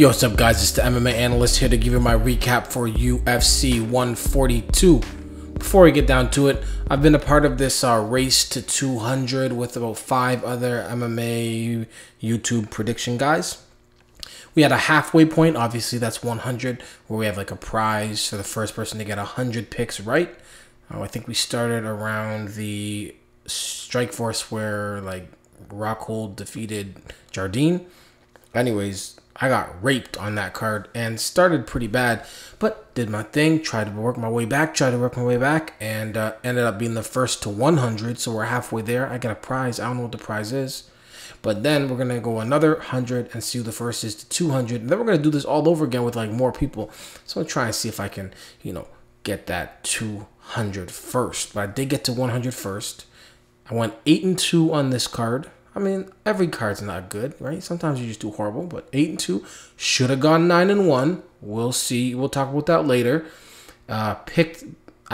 Yo, what's up guys, it's the MMA Analyst here to give you my recap for UFC 142. Before we get down to it, I've been a part of this race to 200 with about 5 other MMA YouTube prediction guys. We had a halfway point, obviously that's 100, where we have like a prize for the first person to get 100 picks right. I think we started around the Strikeforce where like Rockhold defeated Jardine. Anyways, I got raped on that card and started pretty bad, but did my thing, tried to work my way back, and ended up being the first to 100, so we're halfway there. I got a prize. I don't know what the prize is, but then we're going to go another 100 and see who the first is to 200, and then we're going to do this all over again with like more people. So I'm trying to see if I can, get that 200 first, but I did get to 100 first. I went 8-2 on this card. I mean, every card's not good, right? Sometimes you just do horrible, but 8-2. Should have gone 9-1. We'll see. We'll talk about that later. I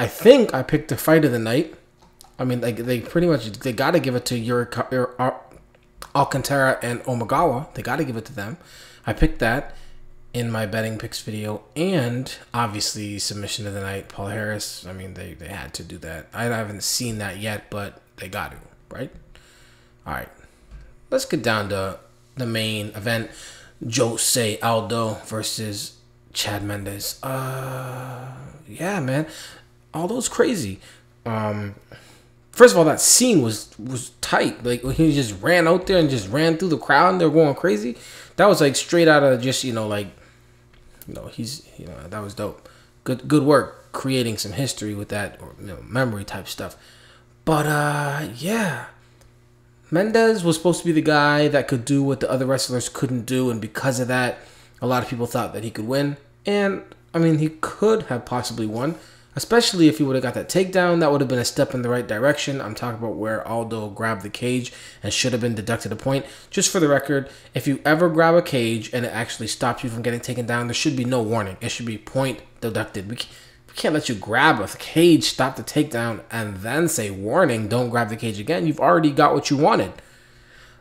think I picked the fight of the night. I mean, like they got to give it to Alcantara and Omagawa. They got to give it to them. I picked that in my betting picks video, and obviously submission of the night, Paul Harris. I mean, they had to do that. I haven't seen that yet, but they got to, right? All right. Let's get down to the main event. Jose Aldo versus Chad Mendes. Yeah, man. Aldo's crazy. First of all, that scene was tight. Like, he just ran out there and just ran through the crowd and they're going crazy. That was like straight out of just, that was dope. Good work creating some history with that, or memory type stuff. But yeah. Mendes was supposed to be the guy that could do what the other wrestlers couldn't do, and because of that, a lot of people thought that he could win. And, I mean, he could have possibly won, especially if he would have got that takedown. That would have been a step in the right direction. I'm talking about where Aldo grabbed the cage and should have been deducted a point. Just for the record, if you ever grab a cage and it actually stops you from getting taken down, there should be no warning. It should be point deducted. We can't let you grab a cage, stop the takedown, and then say, warning, don't grab the cage again. You've already got what you wanted.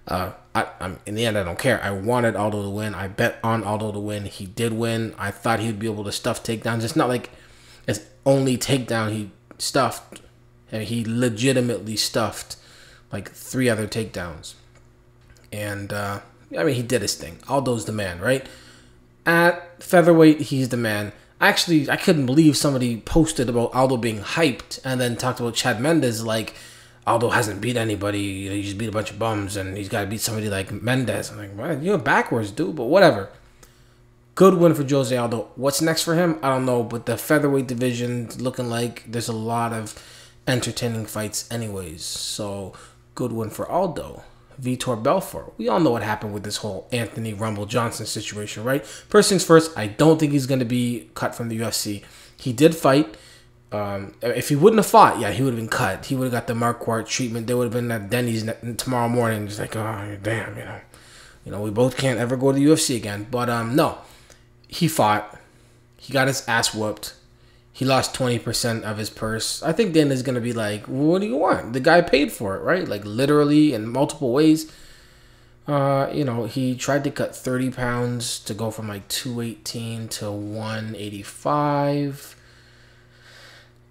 In the end, I don't care. I wanted Aldo to win. I bet on Aldo to win. He did win. I thought he'd be able to stuff takedowns. It's not like it's only takedown he stuffed. I mean, he legitimately stuffed like 3 other takedowns. And, I mean, he did his thing. Aldo's the man, right? At featherweight, he's the man. Actually, I couldn't believe somebody posted about Aldo being hyped and then talked about Chad Mendes like Aldo hasn't beat anybody. He just beat a bunch of bums and he's got to beat somebody like Mendes. I'm like, what? You're backwards, dude, but whatever. Good win for Jose Aldo. What's next for him? I don't know, but the featherweight division looking like there's a lot of entertaining fights anyways. So, good win for Aldo. Vitor Belfort. We all know what happened with this whole Anthony Rumble Johnson situation, right? First things first, I don't think he's going to be cut from the UFC. He did fight. If he wouldn't have fought, yeah, he would have been cut. He would have got the Marquardt treatment. They would have been at Denny's tomorrow morning, just like, oh, damn, we both can't ever go to the UFC again. But no, he fought. He got his ass whooped. He lost 20% of his purse. I think Dana's going to be like, well, what do you want? The guy paid for it, right? Like, literally in multiple ways. He tried to cut 30 pounds to go from like 218 to 185.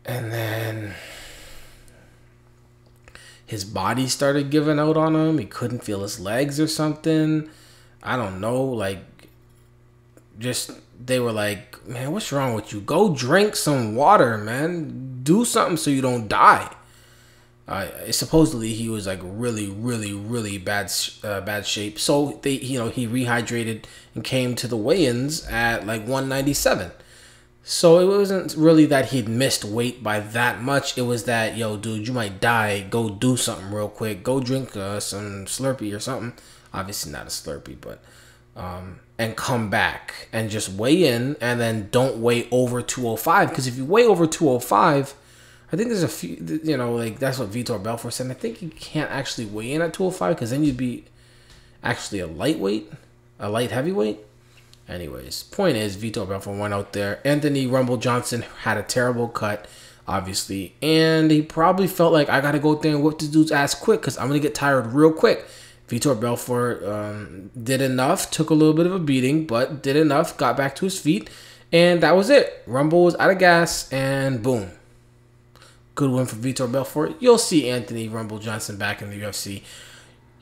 And then his body started giving out on him. He couldn't feel his legs or something. I don't know, like, they were like, man, what's wrong with you? Go drink some water, man. Do something so you don't die. Supposedly he was like really, really, really bad shape. So he rehydrated and came to the weigh-ins at like 197. So it wasn't really that he'd missed weight by that much. It was that, yo, dude, you might die. Go do something real quick. Go drink some Slurpee or something. Obviously not a Slurpee, but and come back and just weigh in, and then don't weigh over 205, because if you weigh over 205, I think there's a few, like that's what Vitor Belfort said. I think you can't actually weigh in at 205 because then you'd be actually a light heavyweight. Anyways, point is, Vitor Belfort went out there. Anthony Rumble Johnson had a terrible cut, obviously, and he probably felt like, I gotta go out there and whip this dude's ass quick because I'm gonna get tired real quick. Vitor Belfort did enough, took a little bit of a beating, but did enough, got back to his feet, and that was it. Rumble was out of gas, and boom. Good win for Vitor Belfort. You'll see Anthony Rumble Johnson back in the UFC.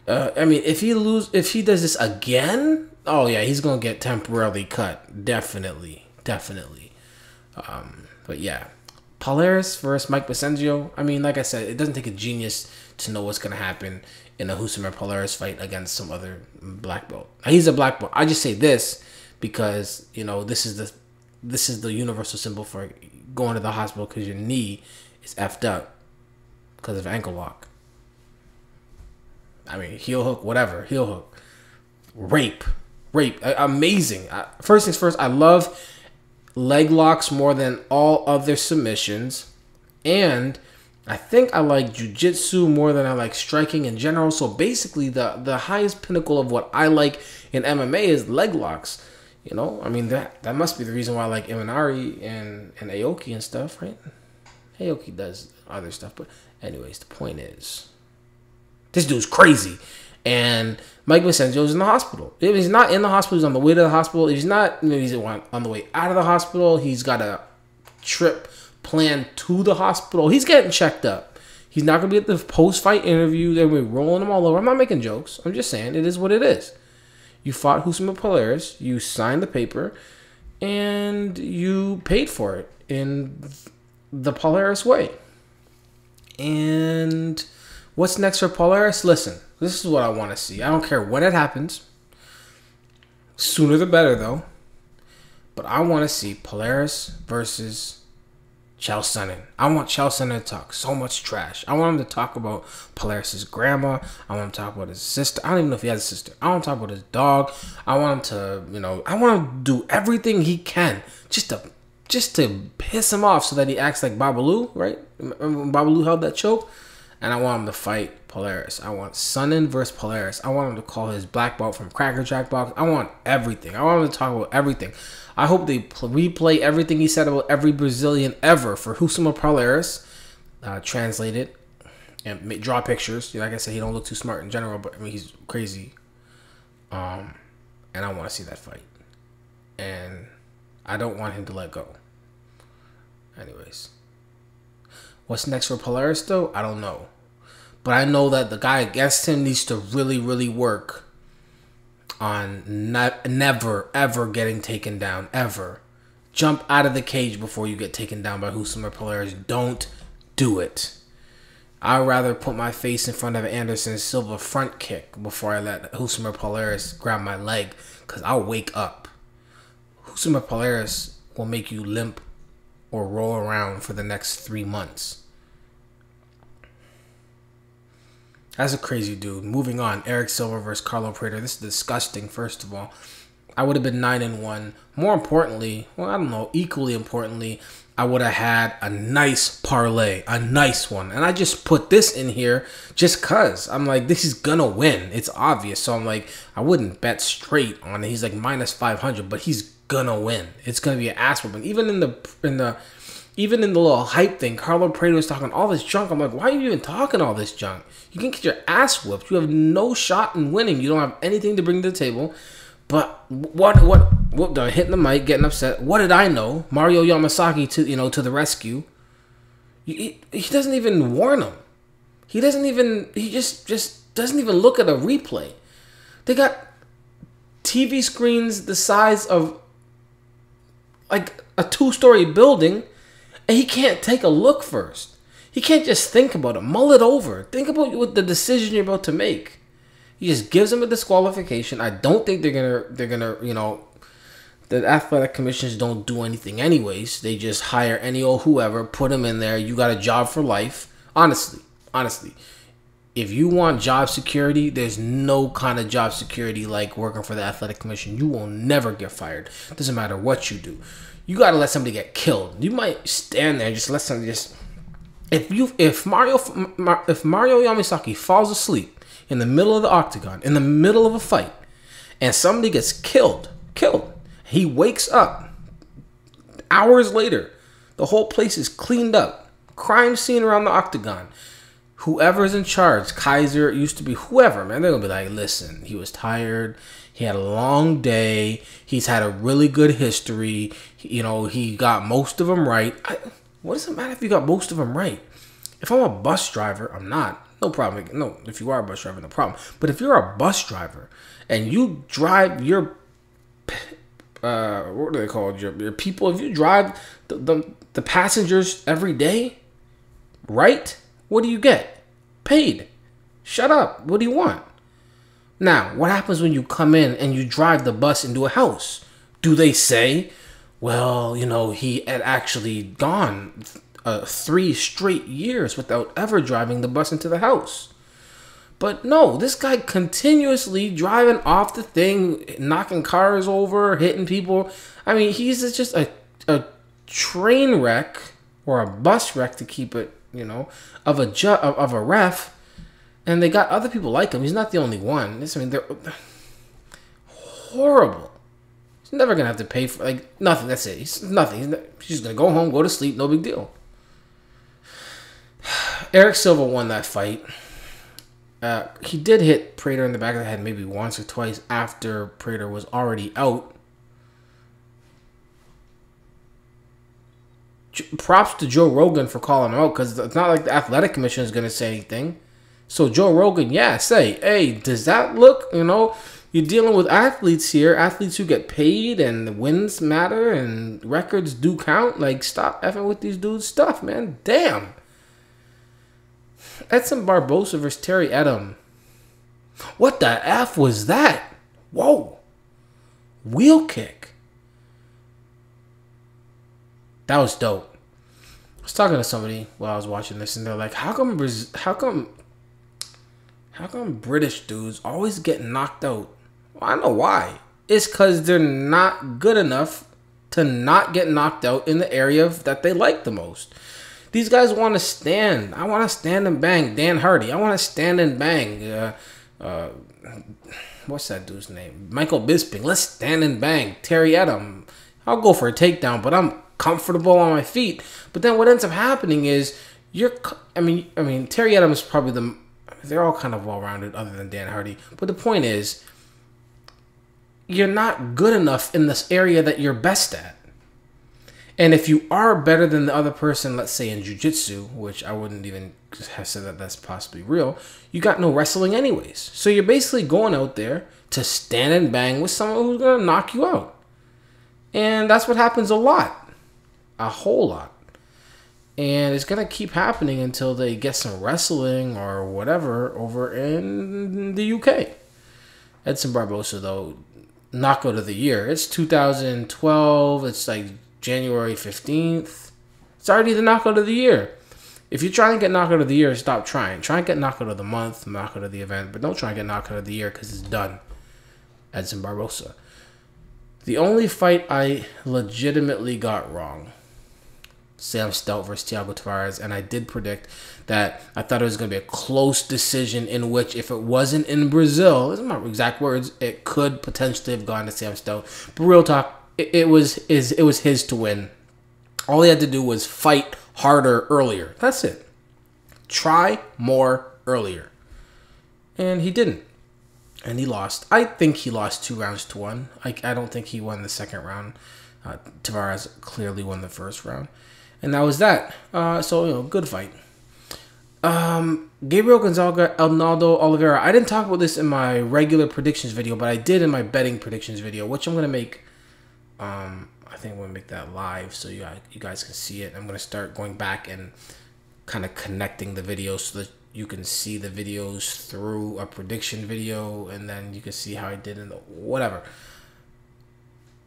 I mean, if he does this again, oh yeah, he's gonna get temporarily cut. Definitely. But yeah, Polaris versus Mike Pyle. I mean, like I said, it doesn't take a genius to know what's gonna happen in a Husamer Polaris fight against some other black belt. He's a black belt. I just say this because, you know, this is the universal symbol for going to the hospital because your knee is effed up because of ankle lock. I mean, heel hook, whatever, heel hook, rape, amazing. First things first, I love leg locks more than all other submissions, and I think I like jiu-jitsu more than I like striking in general. So basically, the highest pinnacle of what I like in MMA is leg locks. You know, I mean, that must be the reason why I like Imanari and Aoki and stuff, right? Aoki does other stuff, but anyways, the point is, this dude's crazy. And Mike Vicenjo's in the hospital. If he's not in the hospital, he's on the way to the hospital. If he's not, he's on the way out of the hospital. He's got a trip planned to the hospital. He's getting checked up. He's not going to be at the post-fight interview. They're going to be rolling him all over. I'm not making jokes. I'm just saying it is what it is. You fought Husamer Polaris. You signed the paper. And you paid for it in the Polaris way. And what's next for Polaris? Listen, this is what I want to see. I don't care when it happens. Sooner the better, though. But I want to see Polaris versus Chael Sonnen. I want Chael Sonnen to talk so much trash. I want him to talk about Polaris' grandma. I want him to talk about his sister. I don't even know if he has a sister. I want to talk about his dog. I want him to, I want him to do everything he can just to piss him off so that he acts like Babalu, right? Remember when Babalu held that choke? And I want him to fight Polaris. I want Sonnen versus Polaris. I want him to call his black belt from Cracker Jack box. I want everything. I want him to talk about everything. I hope they replay everything he said about every Brazilian ever for Husamer Polaris. Translate it and draw pictures. Like I said, he don't look too smart in general, but I mean, he's crazy. And I want to see that fight. And I don't want him to let go. Anyways. What's next for Polaris, though? I don't know. But I know that the guy against him needs to really, really work on never, ever getting taken down, ever. Jump out of the cage before you get taken down by Husamer Polaris. Don't do it. I'd rather put my face in front of Anderson Silva front kick before I let Husamer Polaris grab my leg, because I'll wake up. Husamer Polaris will make you limp or roll around for the next 3 months. That's a crazy dude. Moving on, Erick Silva versus Carlo Prater. This is disgusting, first of all. I would have been 9-1. More importantly, well, I don't know, equally importantly, I would have had a nice parlay, a nice one. And I just put this in here just because. I'm like, this is going to win. It's obvious. So I'm like, I wouldn't bet straight on it. He's like minus 500, but he's going to win. It's going to be an ass whooping. Even in the little hype thing, Carlo Prater was talking all this junk. I'm like, why are you even talking all this junk? You can get your ass whooped. You have no shot in winning. You don't have anything to bring to the table. But what hitting the mic, getting upset. What did I know? Mario Yamasaki to the rescue. He doesn't even warn him. He just doesn't even look at a replay. They got TV screens the size of like a 2-story building. And he can't take a look first. He can't just think about it. Mull it over. Think about what the decision you're about to make. He just gives him a disqualification. I don't think they're gonna, the athletic commissions don't do anything anyways. They just hire any old whoever, put him in there. You got a job for life. Honestly. If you want job security, there's no kind of job security like working for the athletic commission. You will never get fired. Doesn't matter what you do. You gotta let somebody get killed. You might stand there and just let somebody if Mario Yamasaki falls asleep in the middle of the octagon, in the middle of a fight, and somebody gets killed, he wakes up hours later, the whole place is cleaned up, crime scene around the octagon. whoever's in charge, Kaiser, it used to be whoever, man, they're going to be like, listen, he was tired. He had a long day. He's had a really good history. You know, he got most of them right. What does it matter if you got most of them right? If I'm a bus driver, I'm not. No problem. No, if you are a bus driver, no problem. But if you're a bus driver and you drive your, what are they called? Your people, if you drive the passengers every day, right? What do you get? Paid. Shut up. What do you want? Now, what happens when you come in and you drive the bus into a house? Do they say, well, you know, he had actually gone 3 straight years without ever driving the bus into the house? But no, this guy continuously driving off the thing, knocking cars over, hitting people. I mean, he's just a train wreck, or a bus wreck to keep it, you know, of a ref. And they got other people like him. He's not the only one. I mean, they're horrible. He's never going to have to pay for, like, nothing. That's it. He's nothing. He's going to go home, go to sleep, no big deal. Erick Silva won that fight. He did hit Prater in the back of the head maybe once or twice after Prater was already out. Props to Joe Rogan for calling him out, because it's not like the athletic commission is going to say anything. So Joe Rogan, yeah, say, hey, does that look, you know, you're dealing with athletes here, athletes who get paid, and the wins matter and records do count. Like, stop effing with these dudes' stuff, man. Damn. Edson Barbosa versus Terry Edom. What the F was that? Whoa. Wheel kick. That was dope. I was talking to somebody while I was watching this, and they're like, how come British dudes always get knocked out? Well, I know why. It's because they're not good enough to not get knocked out in the area that they like the most. These guys want to stand. I want to stand and bang. Dan Hardy. I want to stand and bang. What's that dude's name? Michael Bisping. Let's stand and bang. Terry Edom. I'll go for a takedown, but I'm comfortable on my feet. But then what ends up happening is I mean, Terry Edom is probably they're all kind of well-rounded other than Dan Hardy. But the point is, you're not good enough in this area that you're best at. And if you are better than the other person, let's say in jiu-jitsu, which I wouldn't even have said that that's possibly real, you got no wrestling anyways. So you're basically going out there to stand and bang with someone who's going to knock you out. And that's what happens a lot. A whole lot. And it's going to keep happening until they get some wrestling or whatever over in the UK. Edson Barbosa, though, knockout of the year. It's 2012. It's like January 15th. It's already the knockout of the year. If you try and get knockout of the year, stop trying. Try and get knockout of the month, knockout of the event. But don't try and get knockout of the year because it's done. Edson Barbosa. The only fight I legitimately got wrong, Sam Stout versus Thiago Tavares, and I did predict that I thought it was going to be a close decision in which, if it wasn't in Brazil, these are my exact words, it could potentially have gone to Sam Stout. But real talk, it was his to win. All he had to do was fight harder earlier. That's it. Try more earlier. And he didn't. And he lost. I think he lost 2 rounds to 1. I don't think he won the second round. Tavares clearly won the first round. And that was that. So, you know, good fight. Gabriel Gonzaga, Ednaldo Oliveira. I didn't talk about this in my regular predictions video, but I did in my betting predictions video, which I'm going to make, I think I'm going to make that live so you guys can see it. I'm going to start going back and kind of connecting the videos so that you can see the videos through a prediction video, and then you can see how I did in the whatever.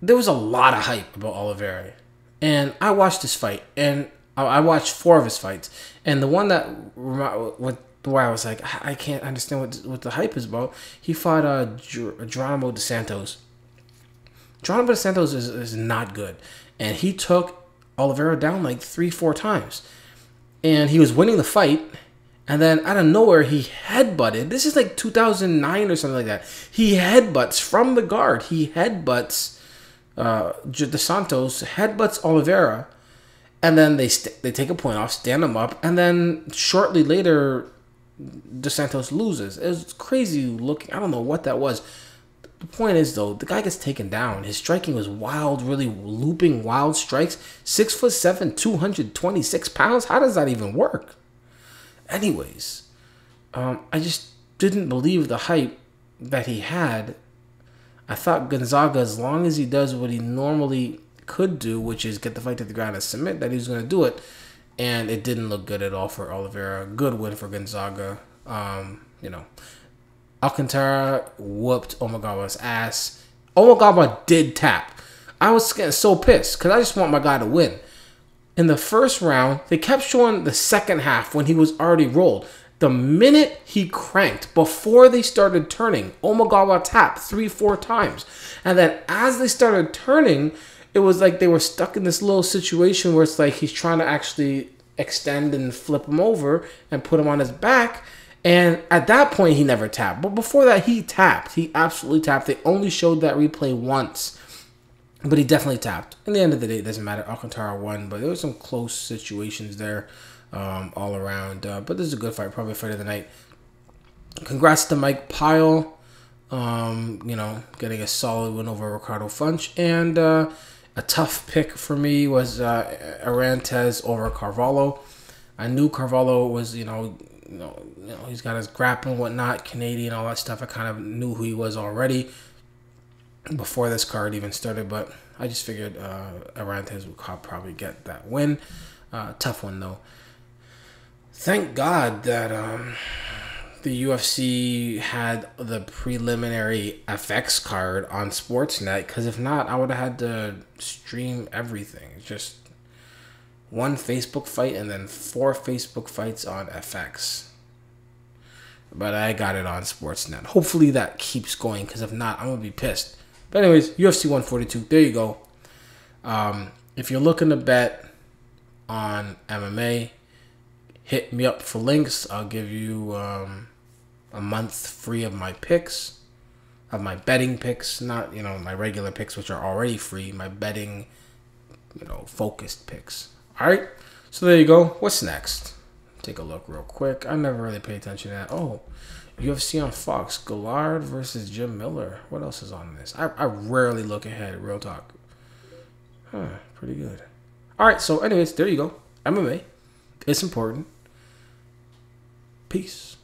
There was a lot of hype about Oliveira. And I watched this fight, and I watched 4 of his fights. And the one that, where I was like, I can't understand what the hype is about, he fought Geronimo dos Santos. Geronimo dos Santos is not good. And he took Oliveira down like 3-4 times. And he was winning the fight. And then out of nowhere, he headbutted. This is like 2009 or something like that. He headbutts from the guard. He headbutts dos Santos, headbutts Oliveira, and then they take a point off, stand him up, and then shortly later, Dos Santos loses. It was crazy looking. I don't know what that was. The point is, though, the guy gets taken down. His striking was wild, really looping wild strikes. 6'7", 226 pounds. How does that even work? Anyways, I just didn't believe the hype that he had. I thought Gonzaga, as long as he does what he normally could do, which is get the fight to the ground and submit, that he was going to do it. And it didn't look good at all for Oliveira. Good win for Gonzaga. Alcantara whooped Omagawa's ass. Omagawa did tap. I was getting so pissed because I just want my guy to win. In the first round, they kept showing the second half when he was already rolled. The minute he cranked, before they started turning, Omagawa tapped 3-4 times. And then as they started turning, it was like they were stuck in this little situation where it's like he's trying to actually extend and flip him over and put him on his back. And at that point, he never tapped. But before that, he tapped. He absolutely tapped. They only showed that replay once. But he definitely tapped. In the end of the day, it doesn't matter. Alcantara won. But there were some close situations there all around. But this is a good fight. Probably fight of the night. Congrats to Mike Pyle. Getting a solid win over Ricardo Funch. And a tough pick for me was Arantes over Carvalho. I knew Carvalho was, he's got his grappling and whatnot, Canadian, all that stuff. I kind of knew who he was already before this card even started, but I just figured Arantes would probably get that win. Tough one, though. Thank God that the UFC had the preliminary FX card on Sportsnet, because if not, I would have had to stream everything. Just one Facebook fight and then 4 Facebook fights on FX. But I got it on Sportsnet. Hopefully that keeps going, because if not, I'm going to be pissed. But anyways, UFC 142, there you go. If you're looking to bet on MMA, hit me up for links. I'll give you a month free of my picks, of my betting picks, not, my regular picks, which are already free, my betting, focused picks. All right, so there you go. What's next? Take a look real quick. I never really pay attention to that. Oh, UFC on Fox. Gallard versus Jim Miller. What else is on this? I rarely look ahead. Real talk. Pretty good. All right, so anyways, there you go. MMA. It's important. Peace.